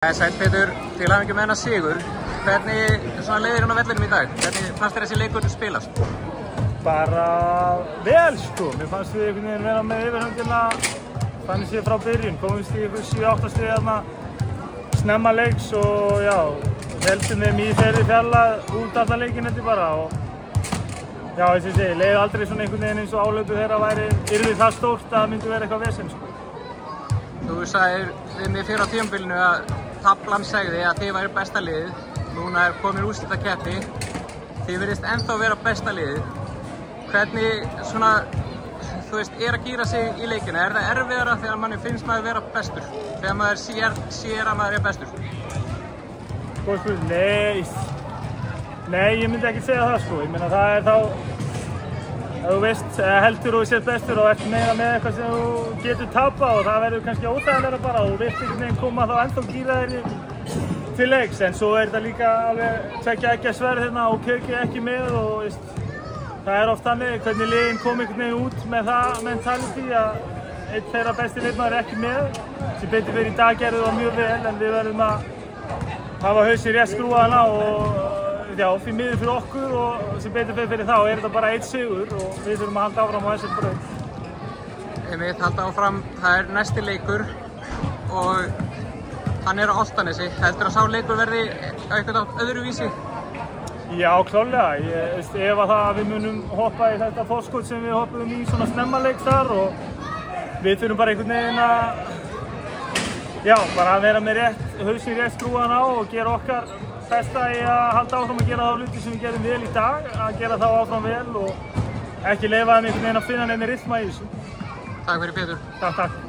Sæll Pétur, til hamingju með hennar sigur. Hvernig leiðir hann á vellinum í dag? Hvernig fannst þér þessi leikur spilast? Bara vel sko. Mér fannst við einhvern veginn vera með yfirhöndina þannig séð frá byrjun. Komumst í 7-8 stig þarna snemma leiks og já, heldum þeim í þeirri fjarlægð út allan leikinn þetta bara. Og já, eins og ég segi, leiði aldrei svona einhvern veginn eins og áhlaupu þeirra yrði það stórt að það myndi vera eitthvað vesen sko. Þú sagðir við mig fyrr á tímabilinu að taflan segði að þið væri besta liðið. Núna er komin úrslitakeppni. Þið virðist ennþá vera besta liðið. Hvernig er að gíra sig í leikinu? Er það erfiðara þegar manni finnst maður vera bestur? Þegar maður sér að maður er bestur? Góð spurning. Nei, ég myndi ekki segja það sko. Ég meina það er þá ef þú veist, heldur og sér bestur og ert meira með eitthvað sem þú getur tapað og það verður kannski óþægilegra bara og þú vilt einhvern veginn koma þá ennþá gíra þér til leiks en svo er þetta líka alveg tveggja eggja sverð hérna og KG ekki með og veist, það er oft þannig hvernig liðin kom einhvern veginn út með það mentality að einn þeirra besti leikmaður er ekki með sem betur fyrir í dag gerði það mjög vel en við verðum að hafa hausinn rétt skrúaðana og já, því miður fyrir okkur og sem betur fyrir þá er þetta bara eitt sigur og við þurfum að halda áfram á þessum braut. Einmitt, halda áfram, það er næsti leikur og hann er á Álftanesi. Heldur að sá leikur verði eitthvað öðruvísi? Já, klárlega. Ef að við munum hoppa í þetta forskot sem við hoppum í svona snemmaleik þar og við þurfum bara einhvern veginn að vera með hausinn rétt skrúan á og gera okkar besta í að halda áfram að gera þá hluti sem við gerum vel í dag, að gera þá áfram vel og ekki leyfa þeim einhvern veginn að finna neinni rytma í þessu. Takk fyrir Pétur. Takk.